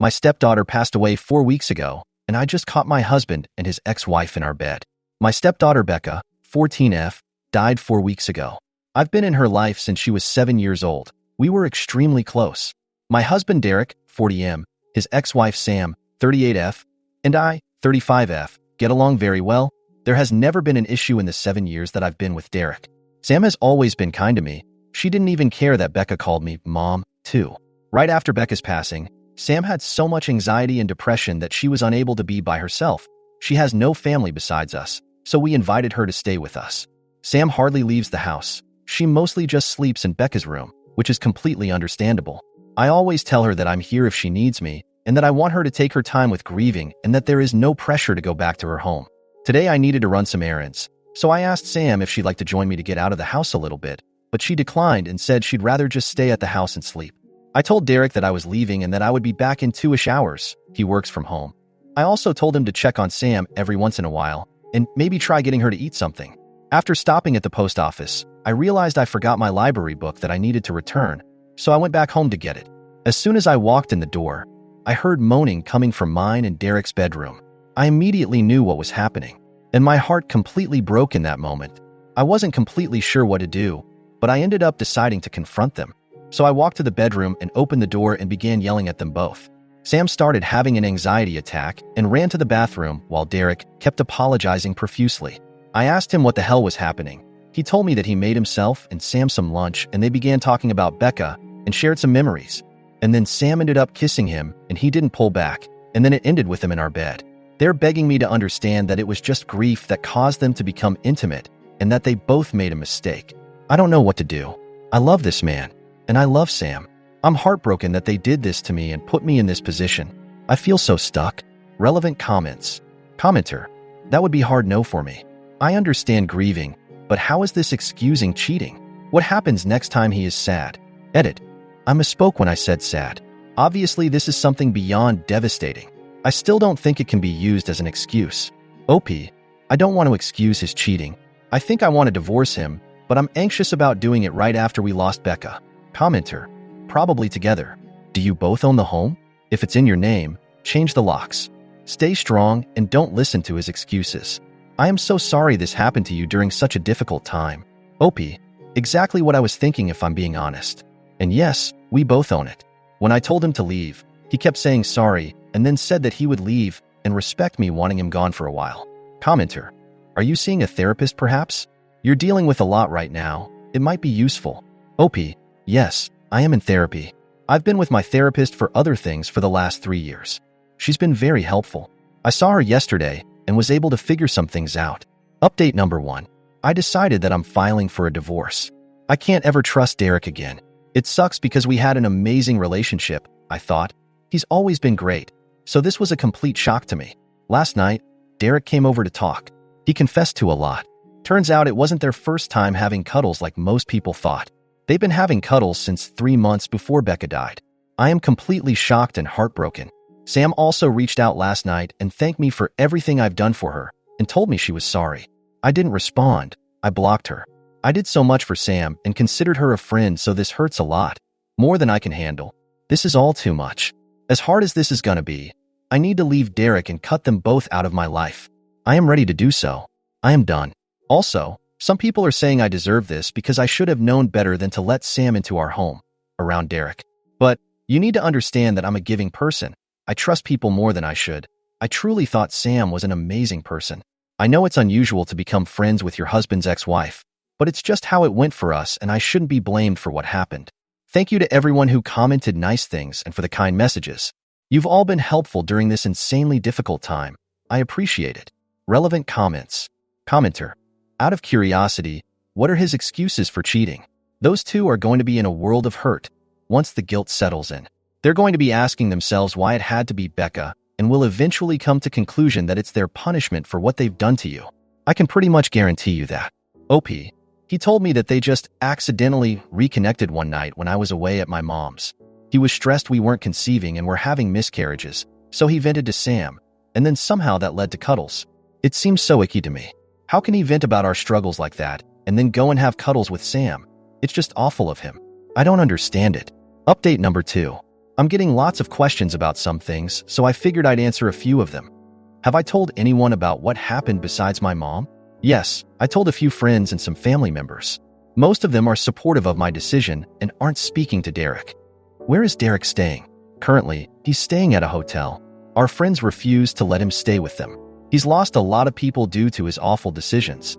My stepdaughter passed away 4 weeks ago, and I just caught my husband and his ex-wife in our bed. My stepdaughter Becca, 14F, died 4 weeks ago. I've been in her life since she was 7 years old. We were extremely close. My husband Derek, 40M, his ex-wife Sam, 38F, and I, 35F, get along very well. There has never been an issue in the 7 years that I've been with Derek. Sam has always been kind to me. She didn't even care that Becca called me Mom, too. Right after Becca's passing, Sam had so much anxiety and depression that she was unable to be by herself. She has no family besides us, so we invited her to stay with us. Sam hardly leaves the house. She mostly just sleeps in Becca's room, which is completely understandable. I always tell her that I'm here if she needs me, and that I want her to take her time with grieving and that there is no pressure to go back to her home. Today I needed to run some errands, so I asked Sam if she'd like to join me to get out of the house a little bit, but she declined and said she'd rather just stay at the house and sleep. I told Derek that I was leaving and that I would be back in 2-ish hours. He works from home. I also told him to check on Sam every once in a while and maybe try getting her to eat something. After stopping at the post office, I realized I forgot my library book that I needed to return, so I went back home to get it. As soon as I walked in the door, I heard moaning coming from mine and Derek's bedroom. I immediately knew what was happening, and my heart completely broke in that moment. I wasn't completely sure what to do, but I ended up deciding to confront them. So I walked to the bedroom and opened the door and began yelling at them both. Sam started having an anxiety attack and ran to the bathroom while Derek kept apologizing profusely. I asked him what the hell was happening. He told me that he made himself and Sam some lunch and they began talking about Becca and shared some memories. And then Sam ended up kissing him and he didn't pull back, and then it ended with him in our bed. They're begging me to understand that it was just grief that caused them to become intimate and that they both made a mistake. I don't know what to do. I love this man. And I love Sam. I'm heartbroken that they did this to me and put me in this position. I feel so stuck. Relevant comments. Commenter. That would be hard no for me. I understand grieving, but how is this excusing cheating? What happens next time he is sad? Edit. I misspoke when I said sad. Obviously, this is something beyond devastating. I still don't think it can be used as an excuse. OP. I don't want to excuse his cheating. I think I want to divorce him, but I'm anxious about doing it right after we lost Becca. Commenter. Probably together. Do you both own the home? If it's in your name, change the locks. Stay strong and don't listen to his excuses. I am so sorry this happened to you during such a difficult time. OP. Exactly what I was thinking if I'm being honest. And yes, we both own it. When I told him to leave, he kept saying sorry and then said that he would leave and respect me wanting him gone for a while. Commenter. Are you seeing a therapist perhaps? You're dealing with a lot right now. It might be useful. OP. Yes, I am in therapy. I've been with my therapist for other things for the last 3 years. She's been very helpful. I saw her yesterday and was able to figure some things out. Update number 1. I decided that I'm filing for a divorce. I can't ever trust Derek again. It sucks because we had an amazing relationship, I thought. He's always been great, so this was a complete shock to me. Last night, Derek came over to talk. He confessed to a lot. Turns out it wasn't their first time having cuddles like most people thought. They've been having cuddles since 3 months before Becca died. I am completely shocked and heartbroken. Sam also reached out last night and thanked me for everything I've done for her and told me she was sorry. I didn't respond. I blocked her. I did so much for Sam and considered her a friend, so this hurts a lot. More than I can handle. This is all too much. As hard as this is gonna be, I need to leave Derek and cut them both out of my life. I am ready to do so. I am done. Also, some people are saying I deserve this because I should have known better than to let Sam into our home, around Derek. But you need to understand that I'm a giving person. I trust people more than I should. I truly thought Sam was an amazing person. I know it's unusual to become friends with your husband's ex-wife, but it's just how it went for us and I shouldn't be blamed for what happened. Thank you to everyone who commented nice things and for the kind messages. You've all been helpful during this insanely difficult time. I appreciate it. Relevant comments. Commenter. Out of curiosity, what are his excuses for cheating? Those two are going to be in a world of hurt once the guilt settles in. They're going to be asking themselves why it had to be Becca and will eventually come to conclusion that it's their punishment for what they've done to you. I can pretty much guarantee you that. OP. He told me that they just accidentally reconnected one night when I was away at my mom's. He was stressed we weren't conceiving and were having miscarriages, so he vented to Sam, and then somehow that led to cuddles. It seems so icky to me. How can he vent about our struggles like that and then go and have cuddles with Sam? It's just awful of him. I don't understand it. Update number 2. I'm getting lots of questions about some things, so I figured I'd answer a few of them. Have I told anyone about what happened besides my mom? Yes, I told a few friends and some family members. Most of them are supportive of my decision and aren't speaking to Derek. Where is Derek staying? Currently, he's staying at a hotel. Our friends refuse to let him stay with them. He's lost a lot of people due to his awful decisions.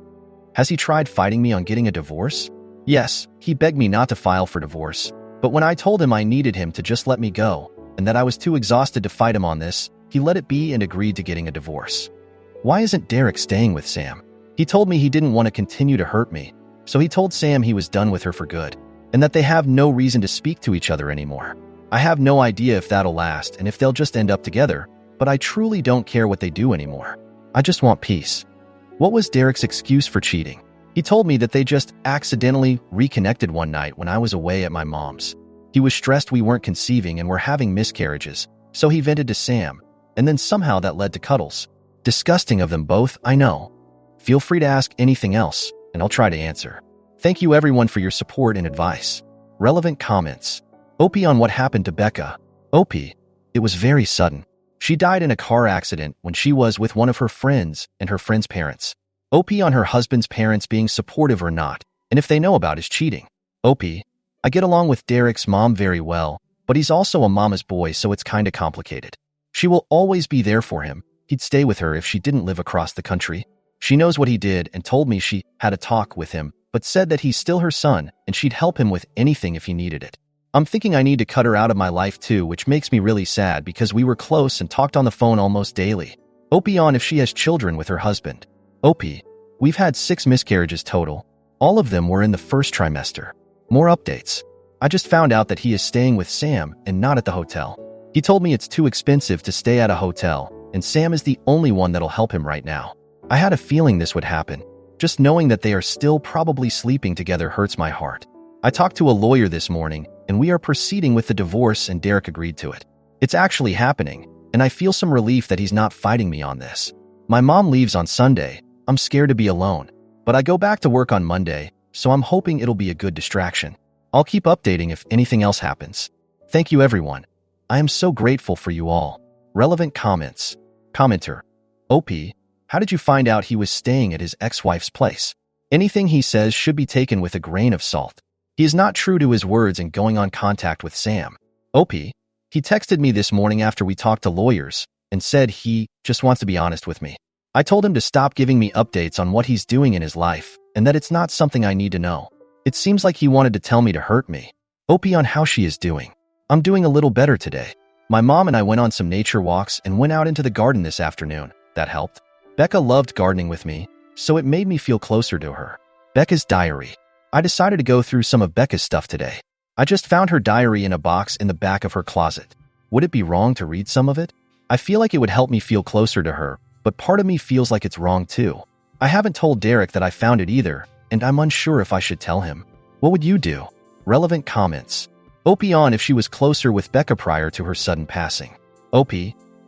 Has he tried fighting me on getting a divorce? Yes, he begged me not to file for divorce, but when I told him I needed him to just let me go and that I was too exhausted to fight him on this, he let it be and agreed to getting a divorce. Why isn't Derek staying with Sam? He told me he didn't want to continue to hurt me, so he told Sam he was done with her for good and that they have no reason to speak to each other anymore. I have no idea if that'll last and if they'll just end up together, but I truly don't care what they do anymore. I just want peace. What was Derek's excuse for cheating? He told me that they just accidentally reconnected one night when I was away at my mom's. He was stressed we weren't conceiving and were having miscarriages, so he vented to Sam, and then somehow that led to cuddles. Disgusting of them both, I know. Feel free to ask anything else, and I'll try to answer. Thank you everyone for your support and advice. Relevant comments. OP on what happened to Becca. OP, it was very sudden. She died in a car accident when she was with one of her friends and her friend's parents. OP on her husband's parents being supportive or not, and if they know about his cheating. OP, I get along with Derek's mom very well, but he's also a mama's boy, so it's kinda complicated. She will always be there for him. He'd stay with her if she didn't live across the country. She knows what he did and told me she had a talk with him, but said that he's still her son and she'd help him with anything if he needed it. I'm thinking I need to cut her out of my life too, which makes me really sad because we were close and talked on the phone almost daily. OP on if she has children with her husband. OP, we've had 6 miscarriages total. All of them were in the first trimester. More updates. I just found out that he is staying with Sam and not at the hotel. He told me it's too expensive to stay at a hotel, and Sam is the only one that'll help him right now. I had a feeling this would happen. Just knowing that they are still probably sleeping together hurts my heart. I talked to a lawyer this morning, and we are proceeding with the divorce, and Derek agreed to it. It's actually happening, and I feel some relief that he's not fighting me on this. My mom leaves on Sunday. I'm scared to be alone, but I go back to work on Monday, so I'm hoping it'll be a good distraction. I'll keep updating if anything else happens. Thank you everyone. I am so grateful for you all. Relevant comments. Commenter. OP, how did you find out he was staying at his ex-wife's place? Anything he says should be taken with a grain of salt. He is not true to his words in going on contact with Sam. OP, he texted me this morning after we talked to lawyers and said he just wants to be honest with me. I told him to stop giving me updates on what he's doing in his life and that it's not something I need to know. It seems like he wanted to tell me to hurt me. OP on how she is doing. I'm doing a little better today. My mom and I went on some nature walks and went out into the garden this afternoon. That helped. Becca loved gardening with me, so it made me feel closer to her. Becca's diary. I decided to go through some of Becca's stuff today. I just found her diary in a box in the back of her closet. Would it be wrong to read some of it? I feel like it would help me feel closer to her, but part of me feels like it's wrong too. I haven't told Derek that I found it either, and I'm unsure if I should tell him. What would you do? Relevant comments. OP on if she was closer with Becca prior to her sudden passing. OP,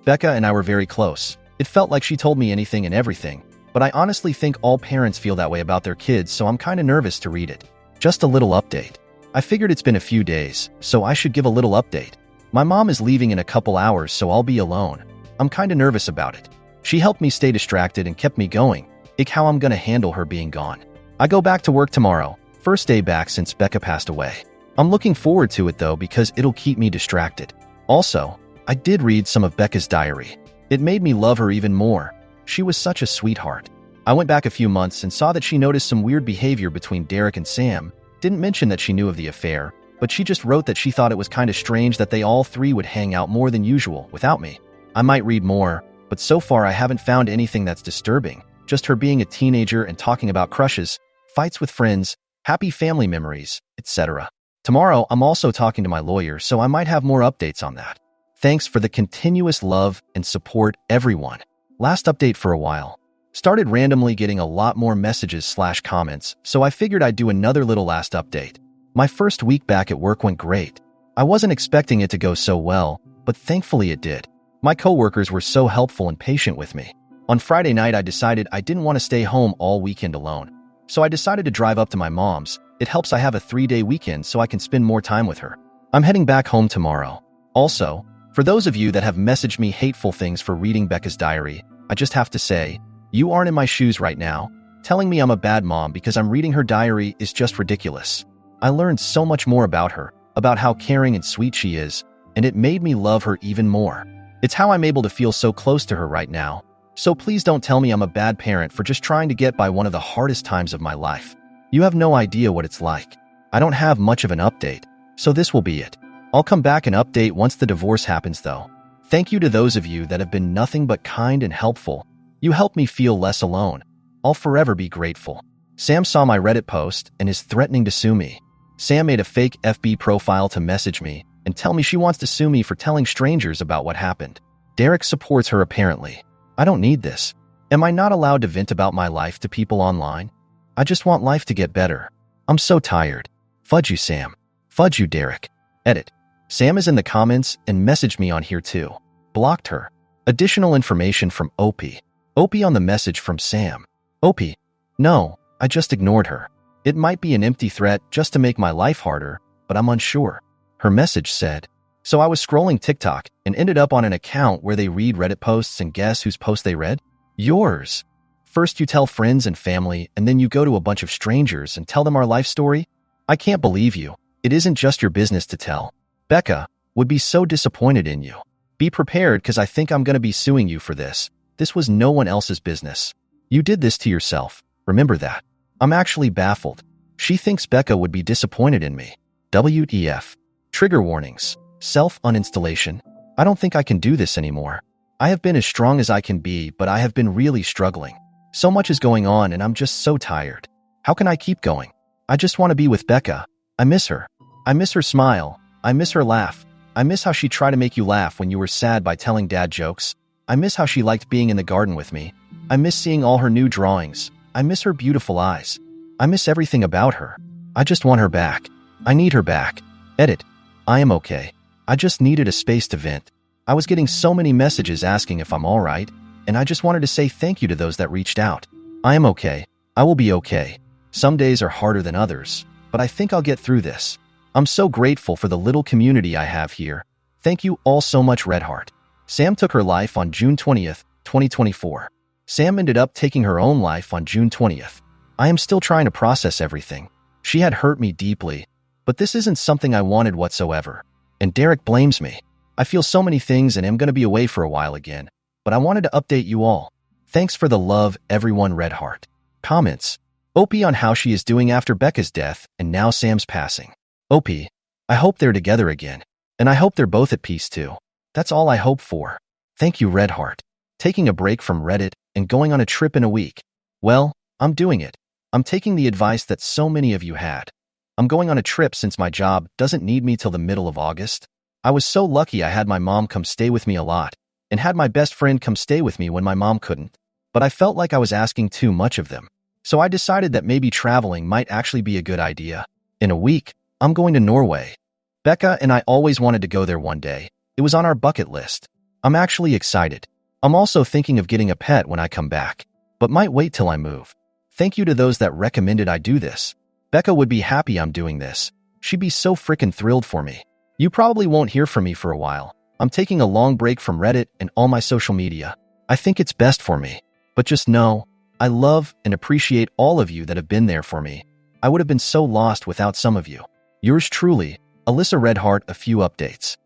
Becca and I were very close. It felt like she told me anything and everything, but I honestly think all parents feel that way about their kids, so I'm kinda nervous to read it. Just a little update. I figured it's been a few days, so I should give a little update. My mom is leaving in a couple hours, so I'll be alone. I'm kinda nervous about it. She helped me stay distracted and kept me going. How I'm gonna handle her being gone. I go back to work tomorrow, first day back since Becca passed away. I'm looking forward to it though because it'll keep me distracted. Also, I did read some of Becca's diary. It made me love her even more. She was such a sweetheart. I went back a few months and saw that she noticed some weird behavior between Derek and Sam. Didn't mention that she knew of the affair, but she just wrote that she thought it was kinda strange that they all three would hang out more than usual without me. I might read more, but so far I haven't found anything that's disturbing. Just her being a teenager and talking about crushes, fights with friends, happy family memories, etc. Tomorrow, I'm also talking to my lawyer, so I might have more updates on that. Thanks for the continuous love and support, everyone. Last update for a while. Started randomly getting a lot more messages/comments, so I figured I'd do another little last update. My first week back at work went great. I wasn't expecting it to go so well, but thankfully it did. My coworkers were so helpful and patient with me. On Friday night, I decided I didn't want to stay home all weekend alone, so I decided to drive up to my mom's. It helps I have a 3-day weekend so I can spend more time with her. I'm heading back home tomorrow. Also, for those of you that have messaged me hateful things for reading Becca's diary, I just have to say, you aren't in my shoes right now. Telling me I'm a bad mom because I'm reading her diary is just ridiculous. I learned so much more about her, about how caring and sweet she is, and it made me love her even more. It's how I'm able to feel so close to her right now. So please don't tell me I'm a bad parent for just trying to get by one of the hardest times of my life. You have no idea what it's like. I don't have much of an update, so this will be it. I'll come back and update once the divorce happens though. Thank you to those of you that have been nothing but kind and helpful. You help me feel less alone. I'll forever be grateful. Sam saw my Reddit post and is threatening to sue me. Sam made a fake FB profile to message me and tell me she wants to sue me for telling strangers about what happened. Derek supports her apparently. I don't need this. Am I not allowed to vent about my life to people online? I just want life to get better. I'm so tired. Fudge you, Sam. Fudge you, Derek. Edit. Sam is in the comments and messaged me on here too. Blocked her. Additional information from Opie. Opie on the message from Sam. Opie. No, I just ignored her. It might be an empty threat just to make my life harder, but I'm unsure. Her message said, so I was scrolling TikTok and ended up on an account where they read Reddit posts, and guess whose post they read? Yours. First you tell friends and family, and then you go to a bunch of strangers and tell them our life story? I can't believe you. It isn't just your business to tell. Becca would be so disappointed in you. Be prepared because I think I'm going to be suing you for this. This was no one else's business. You did this to yourself. Remember that. I'm actually baffled. She thinks Becca would be disappointed in me. WTF. Trigger warnings. Self-uninstallation. I don't think I can do this anymore. I have been as strong as I can be, but I have been really struggling. So much is going on and I'm just so tired. How can I keep going? I just want to be with Becca. I miss her. I miss her smile. I miss her laugh. I miss how she tried to make you laugh when you were sad by telling dad jokes. I miss how she liked being in the garden with me. I miss seeing all her new drawings. I miss her beautiful eyes. I miss everything about her. I just want her back. I need her back. Edit. I am okay. I just needed a space to vent. I was getting so many messages asking if I'm alright, and I just wanted to say thank you to those that reached out. I am okay. I will be okay. Some days are harder than others, but I think I'll get through this. I'm so grateful for the little community I have here. Thank you all so much, Redheart. Sam took her life on June 20th, 2024. Sam ended up taking her own life on June 20th. I am still trying to process everything. She had hurt me deeply, but this isn't something I wanted whatsoever. And Derek blames me. I feel so many things and am going to be away for a while again, but I wanted to update you all. Thanks for the love, everyone, Redheart. Comments. Opie on how she is doing after Becca's death and now Sam's passing. Opie, I hope they're together again, and I hope they're both at peace too. That's all I hope for. Thank you, Redheart. Taking a break from Reddit and going on a trip in a week. Well, I'm doing it. I'm taking the advice that so many of you had. I'm going on a trip since my job doesn't need me till the middle of August. I was so lucky I had my mom come stay with me a lot, and had my best friend come stay with me when my mom couldn't. But I felt like I was asking too much of them. So I decided that maybe traveling might actually be a good idea. In a week, I'm going to Norway. Becca and I always wanted to go there one day. It was on our bucket list. I'm actually excited. I'm also thinking of getting a pet when I come back, but might wait till I move. Thank you to those that recommended I do this. Becca would be happy I'm doing this. She'd be so frickin' thrilled for me. You probably won't hear from me for a while. I'm taking a long break from Reddit and all my social media. I think it's best for me. But just know, I love and appreciate all of you that have been there for me. I would have been so lost without some of you. Yours truly, Alyssa Redheart. A few updates.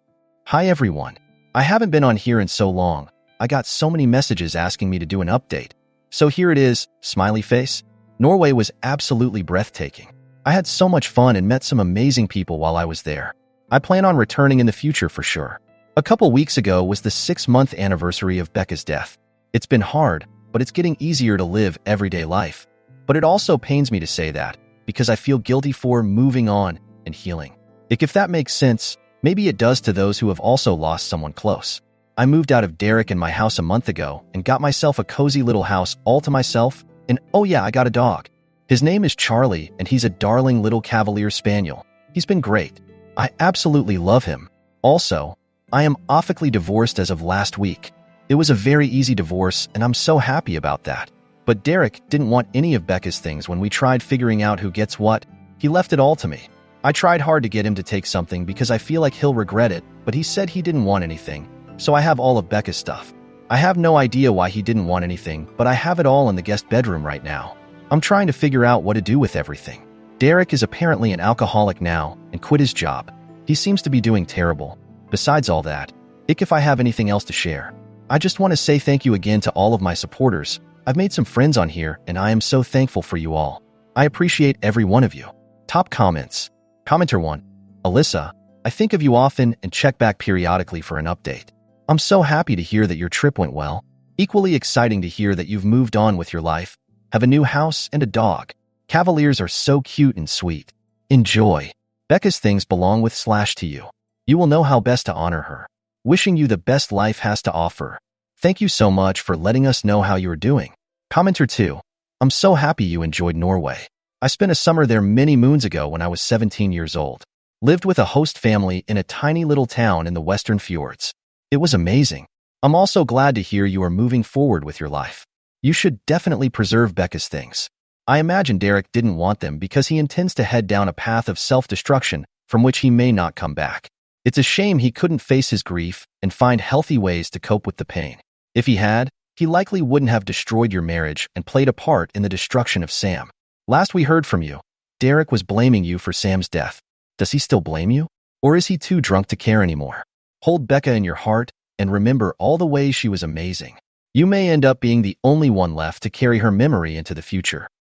Hi everyone. I haven't been on here in so long. I got so many messages asking me to do an update. So here it is, smiley face. Norway was absolutely breathtaking. I had so much fun and met some amazing people while I was there. I plan on returning in the future for sure. A couple weeks ago was the 6-month anniversary of Becca's death. It's been hard, but it's getting easier to live everyday life. But it also pains me to say that, because I feel guilty for moving on and healing. If that makes sense, maybe it does to those who have also lost someone close. I moved out of Derek and my house a month ago and got myself a cozy little house all to myself, and oh yeah, I got a dog. His name is Charlie, and he's a darling little Cavalier Spaniel. He's been great. I absolutely love him. Also, I am officially divorced as of last week. It was a very easy divorce, and I'm so happy about that. But Derek didn't want any of Becca's things when we tried figuring out who gets what. He left it all to me. I tried hard to get him to take something because I feel like he'll regret it, but he said he didn't want anything, so I have all of Becca's stuff. I have no idea why he didn't want anything, but I have it all in the guest bedroom right now. I'm trying to figure out what to do with everything. Derek is apparently an alcoholic now and quit his job. He seems to be doing terrible. Besides all that, if I have anything else to share. I just want to say thank you again to all of my supporters. I've made some friends on here, and I am so thankful for you all. I appreciate every one of you. Top comments. Commenter 1. Alyssa, I think of you often and check back periodically for an update. I'm so happy to hear that your trip went well. Equally exciting to hear that you've moved on with your life, have a new house and a dog. Cavaliers are so cute and sweet. Enjoy. Becca's things belong with / to you. You will know how best to honor her. Wishing you the best life has to offer. Thank you so much for letting us know how you are doing. Commenter 2. I'm so happy you enjoyed Norway. I spent a summer there many moons ago when I was 17 years old. Lived with a host family in a tiny little town in the western fjords. It was amazing. I'm also glad to hear you are moving forward with your life. You should definitely preserve Becca's things. I imagine Derek didn't want them because he intends to head down a path of self-destruction from which he may not come back. It's a shame he couldn't face his grief and find healthy ways to cope with the pain. If he had, he likely wouldn't have destroyed your marriage and played a part in the destruction of Sam. Last we heard from you, Derek was blaming you for Sam's death. Does he still blame you? Or is he too drunk to care anymore? Hold Becca in your heart and remember all the ways she was amazing. You may end up being the only one left to carry her memory into the future.